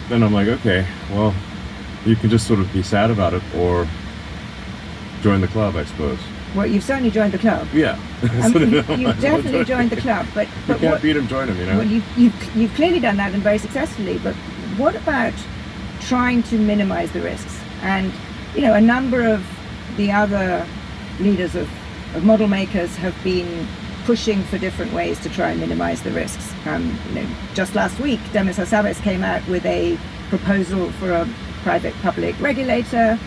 Then I'm like, okay, well, you can just sort of be sad about it or join the club, I suppose. Well, you've certainly joined the club. Yeah. I mean, you've definitely joined the club, but you can't beat him, join him, you know? Well, you've clearly done that and very successfully, but what about trying to minimize the risks? And, a number of the other leaders of model makers have been pushing for different ways to try and minimize the risks. Just last week, Demis Hassabis came out with a proposal for a private-public regulator.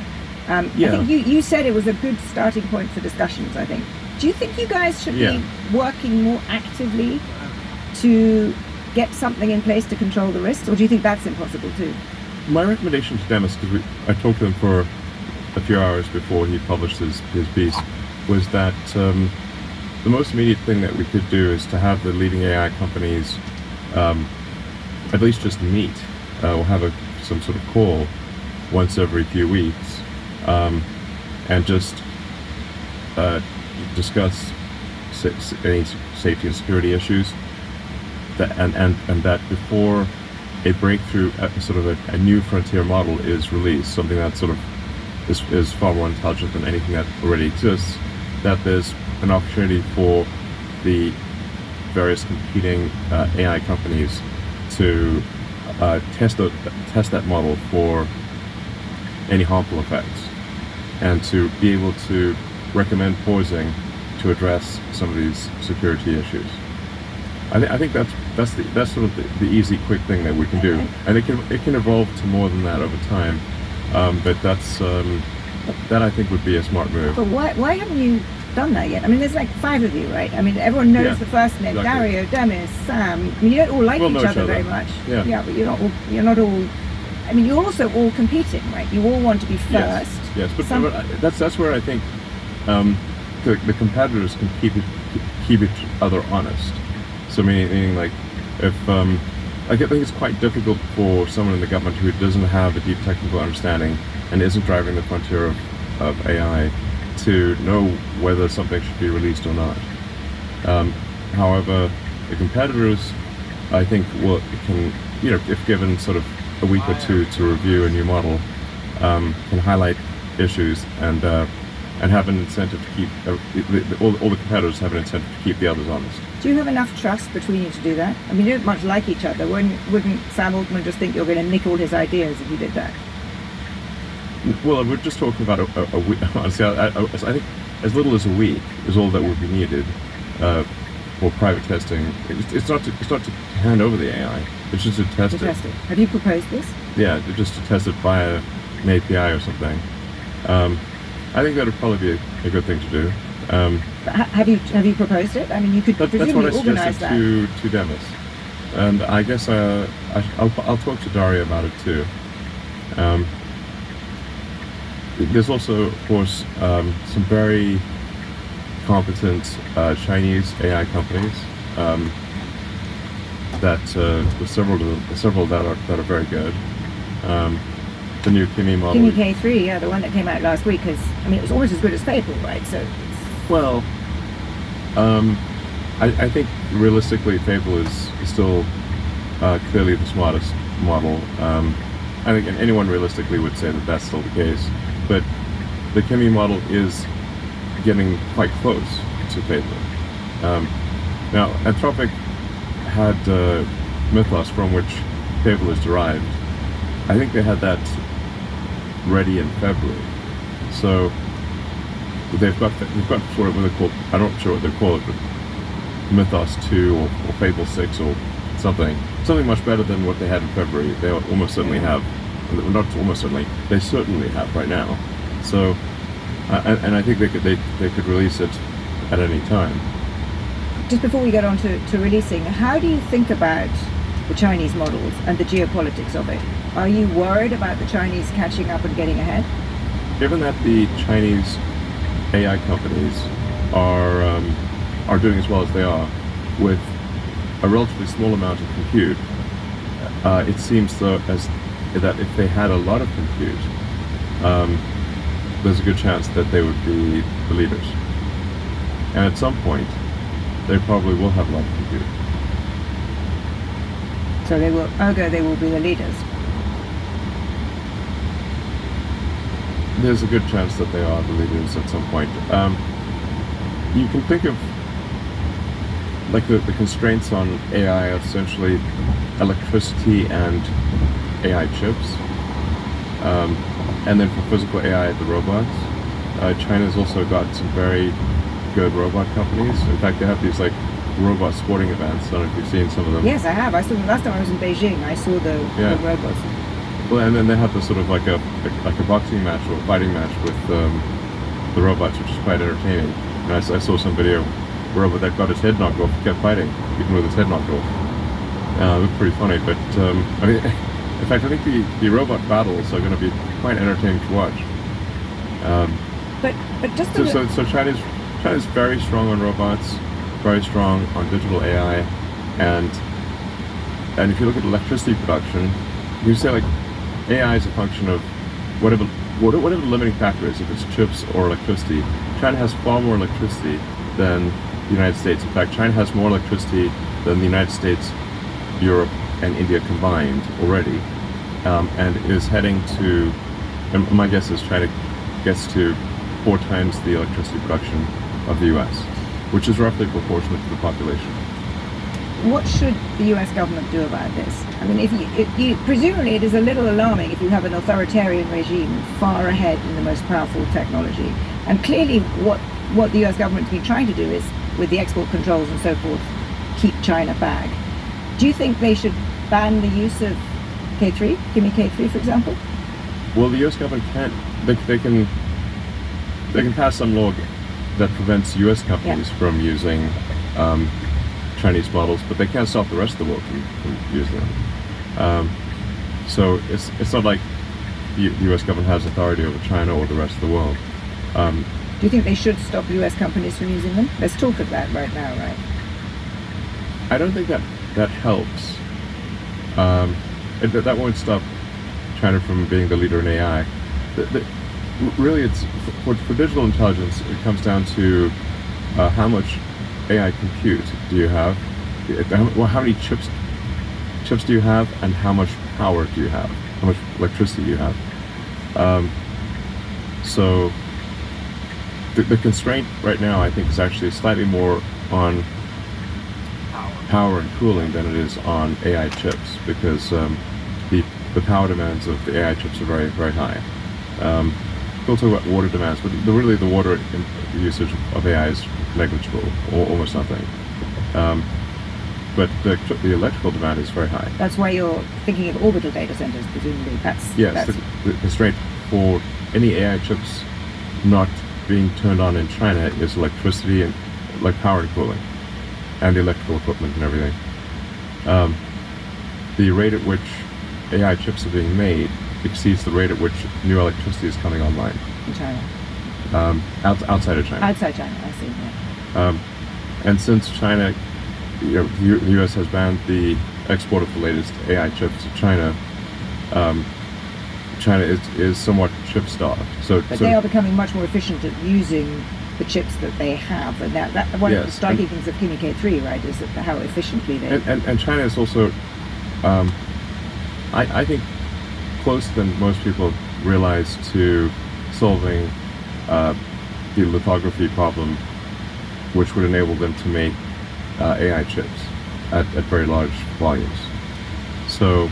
I think you said it was a good starting point for discussions, I think. Do you think you guys should be working more actively to get something in place to control the risks, or do you think that's impossible too? My recommendation to Demis, because I talked to him for a few hours before he published his piece, was that the most immediate thing that we could do is to have the leading AI companies at least just meet or have some sort of call once every few weeks and just discuss any safety and security issues and that before a breakthrough, sort of a new frontier model is released, something that sort of is far more intelligent than anything that already exists, that there's an opportunity for the various competing AI companies to test that model for any harmful effects, and to be able to recommend pausing to address some of these security issues. I think that's sort of the easy, quick thing that we can do, and it can evolve to more than that over time. But that I think would be a smart move. But why haven't you done that yet? I mean, there's like 5 of you, right? I mean, everyone knows the first name, exactly. Dario, Demis, Sam. I mean, you don't all like each other very much. Yeah, but you're not all. I mean, you're also all competing, right? You all want to be first. Yes, but that's where I think the competitors can keep each other honest. So meaning like if I think it's quite difficult for someone in the government who doesn't have a deep technical understanding and isn't driving the frontier of AI to know whether something should be released or not. However, the competitors, I think, can, if given sort of a week or two to review a new model, can highlight issues and have an incentive to keep all the competitors have an incentive to keep the others honest. Do you have enough trust between you to do that? I mean, you don't much like each other. Wouldn't Sam Altman just think you're going to nick all his ideas if you did that? Well, we're just talking about a week. Honestly, I think as little as a week is all that would be needed for private testing. It's not to hand over the AI. It's just to test it. Have you proposed this? Yeah, just to test it via an API or something. I think that would probably be a good thing to do. But have you proposed it? I mean, you could presumably organize that. That's what I suggested to Demis, and I guess I'll talk to Dario about it too. There's also, of course, some very competent Chinese AI companies that with several that are very good. The new Kimi model. Kimi K3, the one that came out last week, it was almost as good as Fable, right? So. Well, I think realistically, Fable is still clearly the smartest model. I think anyone realistically would say that that's still the case. But the Kimi model is getting quite close to Fable. Now, Anthropic had Mythos, from which Fable is derived. I think they had that ready in February. So they've got sort of what they call, I'm not sure what they call it, but Mythos 2 or Fable 6 or something much better than what they had in February. They almost certainly have. Not almost certainly, they certainly have right now. So, and I think they could release it at any time. Just before we get on to releasing, how do you think about the Chinese models and the geopolitics of it? Are you worried about the Chinese catching up and getting ahead? Given that the Chinese AI companies are doing as well as they are with a relatively small amount of compute, it seems that if they had a lot of compute, there's a good chance that they would be the leaders. And at some point, they probably will have a lot of compute. So they will be the leaders. There's a good chance that they are the leaders at some point. You can think of like the constraints on AI are essentially electricity and AI chips. And then for physical AI, the robots. China's also got some very good robot companies. In fact, they have these like robot sporting events. I don't know if you've seen some of them. Yes, I have. I saw them last time I was in Beijing. I saw the robots. Well, and then they have this sort of like a boxing match or a fighting match with the robots, which is quite entertaining. And I saw some video where a robot that got his head knocked off kept fighting, even with his head knocked off. It looked pretty funny, but I mean, in fact, I think the robot battles are going to be quite entertaining to watch. But just so China's very strong on robots, very strong on digital AI, and if you look at electricity production, you say like AI is a function of whatever the limiting factor is, if it's chips or electricity. China has far more electricity than the United States. In fact, China has more electricity than the United States, Europe, and India combined already, and is heading to, and my guess is China gets to 4 times the electricity production of the US, which is roughly proportionate to the population. What should the US government do about this? I mean, if you presumably it is a little alarming if you have an authoritarian regime far ahead in the most powerful technology. And clearly what the US government's been trying to do is, with the export controls and so forth, keep China back. Do you think they should ban the use of K3, Kimi K3, for example? Well, the US government can't, they can pass some law that prevents US companies from using Chinese models, but they can't stop the rest of the world from using them. So it's not like the US government has authority over China or the rest of the world. Do you think they should stop US companies from using them? Let's talk of that right now, right? I don't think that helps. That won't stop China from being the leader in AI. Really, it's for digital intelligence. It comes down to how much AI compute do you have? How many chips do you have, and how much power do you have? How much electricity do you have? So the constraint right now, I think, is actually slightly more on power and cooling than it is on AI chips, because the power demands of the AI chips are very, very high. We'll talk about water demands, but really the water usage of AI is negligible, or almost nothing. But the electrical demand is very high. That's why you're thinking of orbital data centers, presumably. Yes, the constraint for any AI chips not being turned on in China is electricity and like power and cooling, and the electrical equipment and everything. The rate at which AI chips are being made exceeds the rate at which new electricity is coming online. In China? Outside of China. Outside China, I see. Yeah. And since China, the U.S. has banned the export of the latest AI chips to China, China is somewhat chip starved. But they are becoming much more efficient at using the chips that they have, and that one of the striking things of Kimi K3, right, is that how efficiently they. And China is also, I think, closer than most people realize to solving the lithography problem, which would enable them to make AI chips at very large volumes. So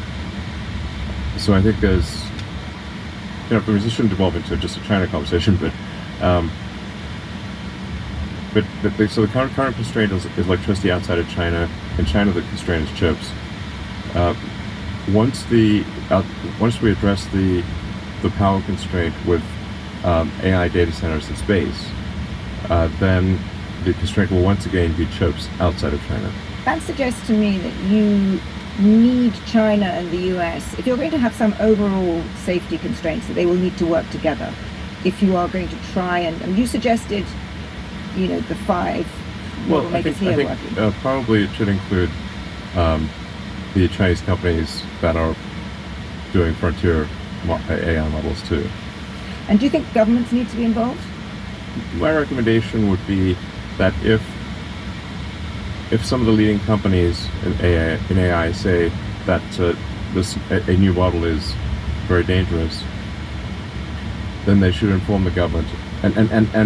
I think there's, this shouldn't devolve into just a China conversation, but so the current constraint is electricity outside of China. In China, the constraint is chips. Once we address the power constraint with AI data centers in space, then the constraint will once again be chips outside of China. That suggests to me that you need China and the US, if you're going to have some overall safety constraints, that they will need to work together. If you are going to try and you suggested, the 5 makers here working. Probably it should include the Chinese companies that are doing frontier AI models too. And do you think governments need to be involved? My recommendation would be that if some of the leading companies in AI say that a new model is very dangerous, then they should inform the government. And a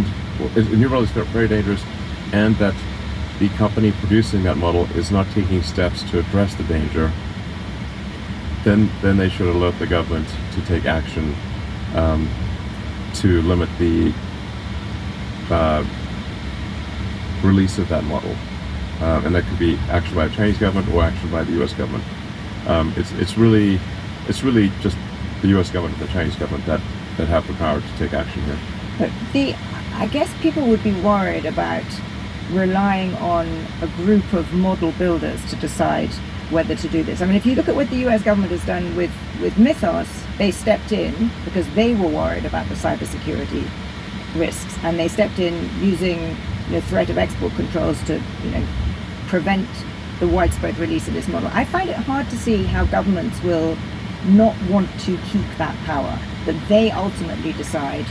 new model is very dangerous, and that the company producing that model is not taking steps to address the danger. Then they should alert the government to take action to limit the release of that model. And that could be action by the Chinese government or action by the U.S. government. It's really just the U.S. government and the Chinese government that have the power to take action here. But I guess people would be worried about relying on a group of model builders to decide whether to do this. I mean, if you look at what the US government has done with Mythos, they stepped in because they were worried about the cybersecurity risks, and they stepped in using threat of export controls to prevent the widespread release of this model. I find it hard to see how governments will not want to keep that power, that they ultimately decide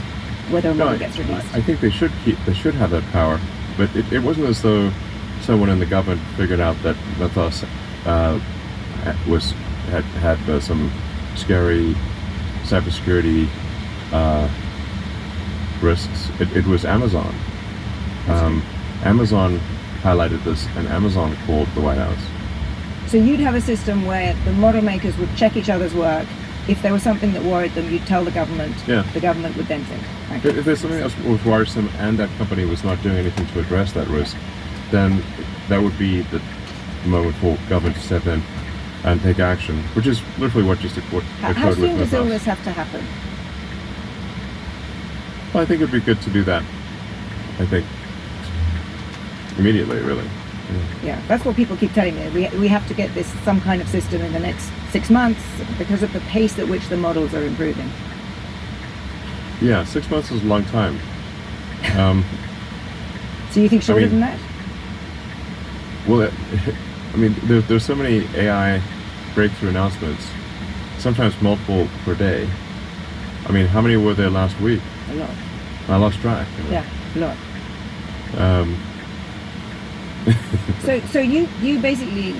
whether a model gets released. I think they should have that power, but it wasn't as though someone in the government figured out that Mythos had some scary cybersecurity risks. It was Amazon. Amazon highlighted this, and Amazon called the White House. So you'd have a system where the model makers would check each other's work. If there was something that worried them, you'd tell the government. Yeah. The government would then think. If there's something else was worrisome and that company was not doing anything to address that risk, then that would be the moment for government to step in and take action, which is literally what occurred with Mythos. How soon does all this have to happen? Well, I think it'd be good to do that. I think immediately, really. Yeah, that's what people keep telling me. We have to get some kind of system in the next 6 months because of the pace at which the models are improving. Yeah, 6 months is a long time. So you think shorter than that? Well, I mean, there's so many AI breakthrough announcements, sometimes multiple per day. I mean, how many were there last week? A lot. I lost track. Yeah, a lot. So you basically,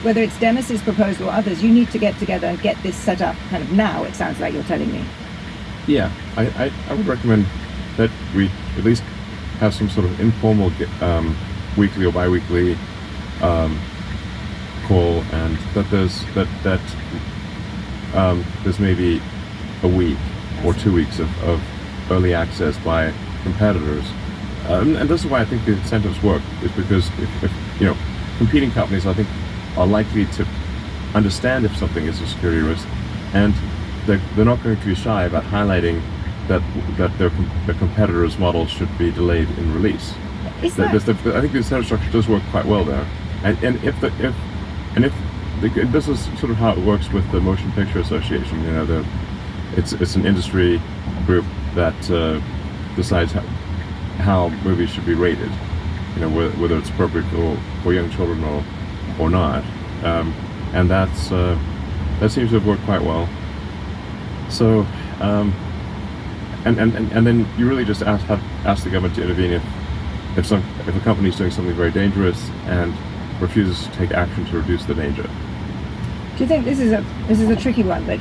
whether it's Demis's proposal or others, you need to get together and get this set up kind of now, it sounds like you're telling me. Yeah, I would recommend that we at least have some sort of informal weekly or bi-weekly call, and that there's maybe a week or 2 weeks of early access by competitors. And this is why I think the incentives work, is because if competing companies, I think, are likely to understand if something is a security risk, and they're not going to be shy about highlighting that their competitors' models should be delayed in release. I think the incentive structure does work quite well there, and if this is sort of how it works with the Motion Picture Association. It's an industry group that decides how movies should be rated, whether it's appropriate for young children or not, and that seems to have worked quite well. So, and then you really just ask the government to intervene if a company is doing something very dangerous and refuses to take action to reduce the danger. Do you think this is a tricky one, that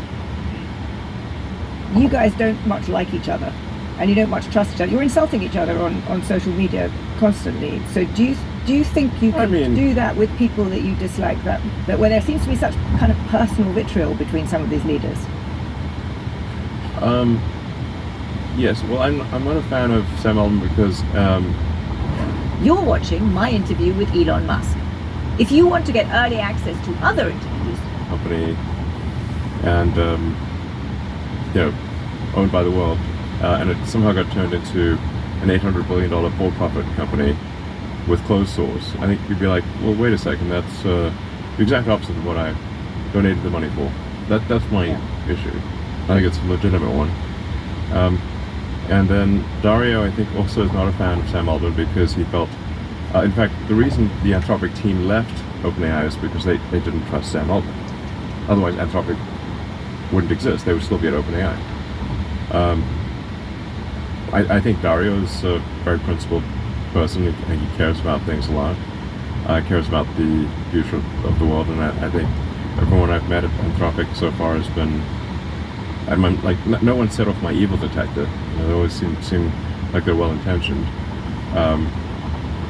you guys don't much like each other and you don't much trust each other? You're insulting each other on social media constantly. So do you think you can do that with people that you dislike, that where there seems to be such kind of personal vitriol between some of these leaders? Yes. Well, I'm not a fan of Sam Altman because you're watching my interview with Elon Musk. If you want to get early access to other interviews, company and owned by the world, and it somehow got turned into an $800 billion for-profit company with closed source, I think you'd be like, well, wait a second, that's the exact opposite of what I donated the money for. That's my issue. I think it's a legitimate one. And then Dario, I think, also is not a fan of Sam Altman because he felt, in fact, the reason the Anthropic team left OpenAI is because they didn't trust Sam Altman. Otherwise, Anthropic wouldn't exist. They would still be at OpenAI. I think Dario is a very principled person. He cares about things a lot. Cares about the future of the world, and I think everyone I've met at Anthropic so far has been. No one set off my evil detector. They always seem like they're well intentioned.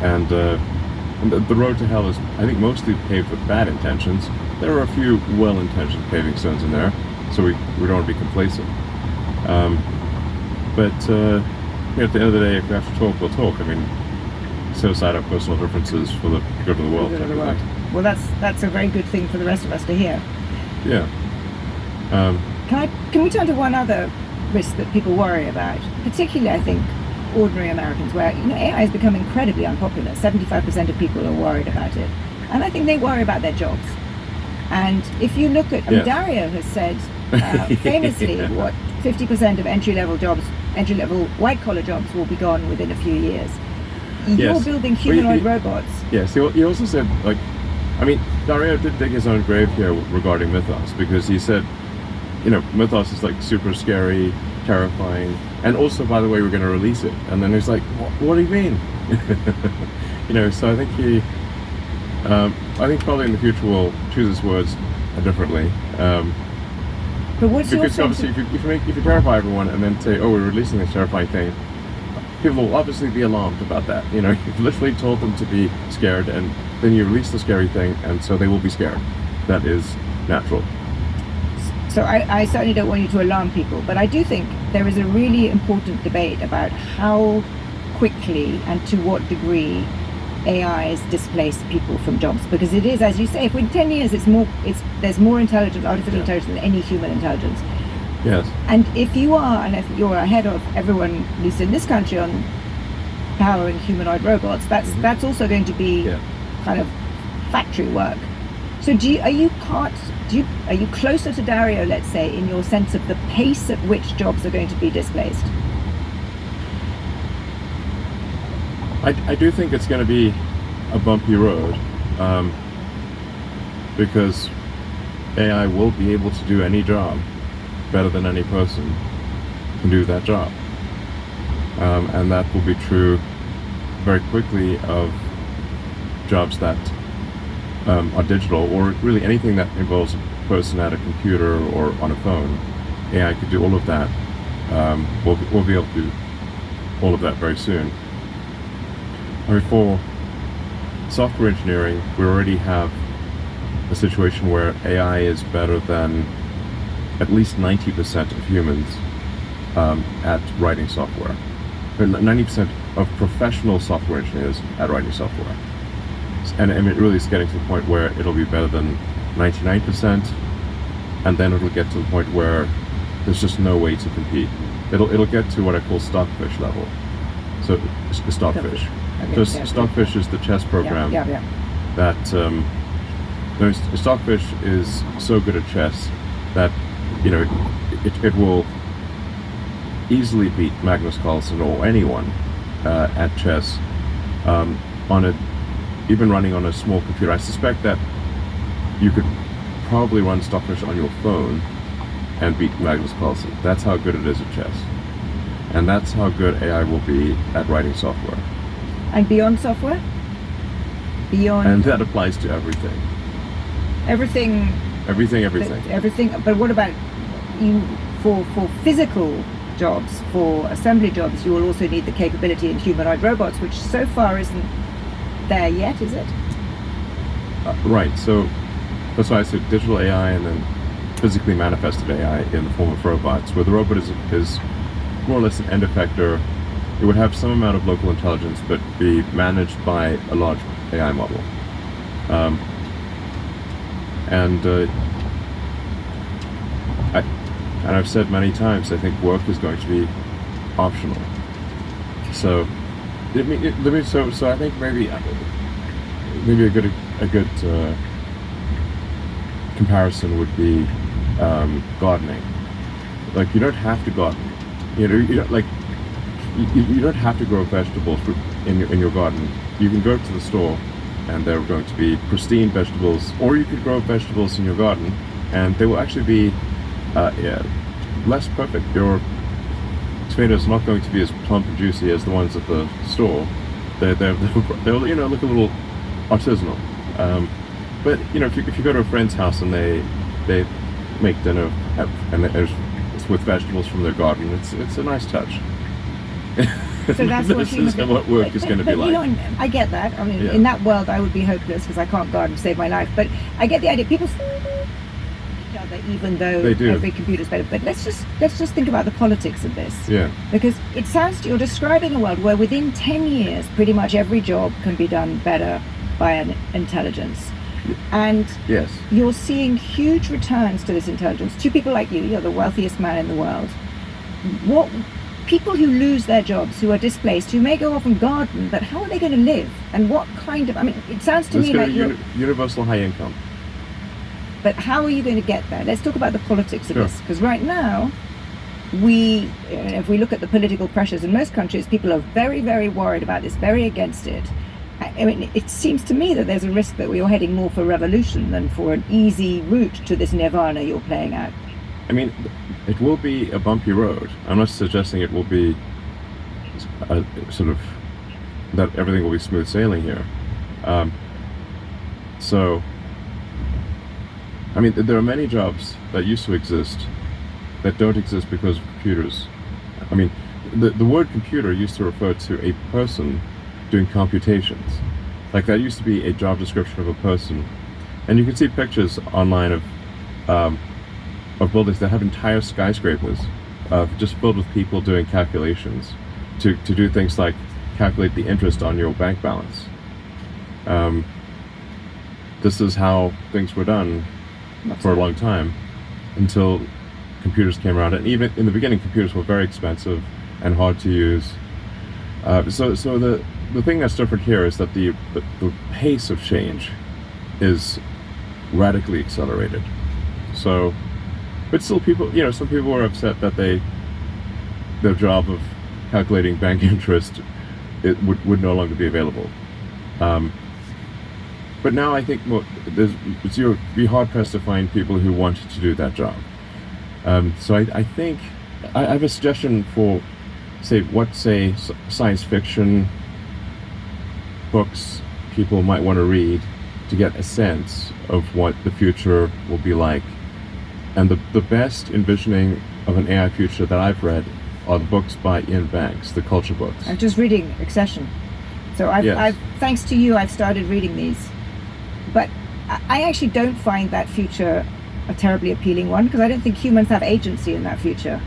And the road to hell is, I think, mostly paved with bad intentions. There are a few well-intentioned paving stones in there, so we don't want to be complacent. But at the end of the day, if we have to talk, we'll talk. I mean, set aside our personal differences for the good of the world. Good of the world. Well, that's a very good thing for the rest of us to hear. Yeah. Can we turn to one other risk that people worry about, particularly, I think, ordinary Americans, where AI has become incredibly unpopular. 75% of people are worried about it, and I think they worry about their jobs. And if you look at, Dario has said famously, what 50% of entry-level white-collar jobs will be gone within a few years. You're building humanoid robots. Yes, he also said, Dario did dig his own grave here regarding Mythos, because he said, Mythos is like super scary, terrifying, and also, by the way, we're going to release it. And then he's like, what do you mean? So I think I think probably in the future we'll choose his words differently. But what's because obviously, if you terrify everyone and then say, "Oh, we're releasing this terrifying thing," people will obviously be alarmed about that. You've literally told them to be scared, and then you release the scary thing, and so they will be scared. That is natural. So I certainly don't want you to alarm people, but I do think there is a really important debate about how quickly and to what degree AI has displaced people from jobs, because it is, as you say, if in 10 years there's more artificial intelligence than any human intelligence. Yes. And if you're ahead of everyone, at least in this country, on powering humanoid robots, that's also going to be kind of factory work. So are you closer to Dario, let's say, in your sense of the pace at which jobs are going to be displaced? I do think it's going to be a bumpy road, because AI will be able to do any job better than any person can do that job. And that will be true very quickly of jobs that are digital, or really anything that involves a person at a computer or on a phone. AI could do all of that. We'll be able to do all of that very soon. For software engineering, we already have a situation where AI is better than at least 90% of humans at writing software. 90% of professional software engineers at writing software. And it really is getting to the point where it'll be better than 99%, and then it'll get to the point where there's just no way to compete. It'll get to what I call stockfish level. So stockfish. So stockfish is the chess program that stockfish is so good at chess that it will easily beat Magnus Carlsen or anyone at chess even running on a small computer. I suspect that you could probably run stockfish on your phone and beat Magnus Carlsen. That's how good it is at chess, and that's how good AI will be at writing software. And beyond software? And that applies to everything. Everything. But what about you for physical jobs, for assembly jobs? You will also need the capability in humanoid robots, which so far isn't there yet, is it? Right. So that's why I said digital AI and then physically manifested AI in the form of robots, where the robot is more or less an end effector. It would have some amount of local intelligence, but be managed by a large AI model. And I've said many times, I think work is going to be optional. So, so I think maybe a good comparison would be gardening. Like, you don't have to garden. You don't have to grow vegetables in your garden. You can go to the store and they're going to be pristine vegetables, or you could grow vegetables in your garden and they will actually be less perfect. tomatoes are not going to be as plump and juicy as the ones at the store. They'll look a little artisanal. But if you go to a friend's house and they make dinner and it's with vegetables from their garden, it's a nice touch. So that's this is what work is going to be like. I get that. I mean, Yeah. in that world, I would be hopeless because I can't garden to save my life. But I get the idea. People each other, even though They do. every computer's better. But let's just think about the politics of this. Yeah. Because it sounds you're describing a world where within 10 years, pretty much every job can be done better by an intelligence. And Yes. you're seeing huge returns to this intelligence. To people like you, you're the wealthiest man in the world. What people who lose their jobs, who are displaced, who may go off and garden, but how are they going to live? And what kind of? I mean, it sounds to me like you're. Universal high income. But how are you going to get there? Let's talk about the politics of Sure. this, because right now, if we look at the political pressures in most countries, people are very, very worried about this, very against it. I mean, it seems to me that there's a risk that we are heading more for revolution than for an easy route to this nirvana you're playing out. I mean, it will be a bumpy road. I'm not suggesting it will be a, sort of that everything will be smooth sailing here. So, I mean, there are many jobs that used to exist that don't exist because of computers. I mean, the word computer used to refer to a person doing computations. Like that used to be a job description of a person. And you can see pictures online of buildings that have entire skyscrapers just filled with people doing calculations to do things like calculate the interest on your bank balance. This is how things were done for a long time until computers came around. And even in the beginning, computers were very expensive and hard to use. So the thing that's different here is that the pace of change is radically accelerated. So, but still people, some people were upset that their job of calculating bank interest, it would no longer be available. But now I think you'd be hard pressed to find people who wanted to do that job. So I think I have a suggestion for, say science fiction books people might want to read to get a sense of what the future will be like. And the best envisioning of an AI future that I've read are the books by Ian Banks, the culture books. I'm just reading Accession. So I've thanks to you, I've started reading these. But I actually don't find that future a terribly appealing one, because I don't think humans have agency in that future.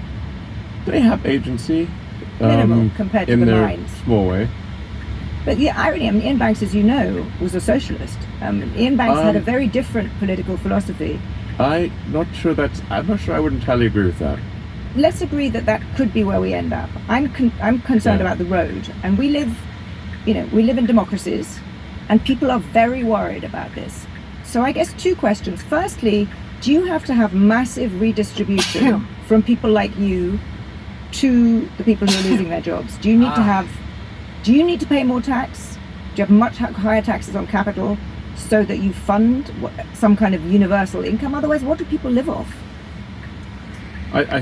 They have agency. Minimal compared to in the their minds. small way. But the irony, I mean, Ian Banks, as you know, was a socialist. Ian Banks had a very different political philosophy. I'm not sure I would entirely agree with that. Let's agree that could be where we end up. I'm concerned about the road, and we live in democracies, and people are very worried about this. So I guess two questions. Firstly, do you have to have massive redistribution from people like you to the people who are losing their jobs? Do you need to pay more tax? Do you have much higher taxes on capital so that you fund some kind of universal income? Otherwise, what do people live off? I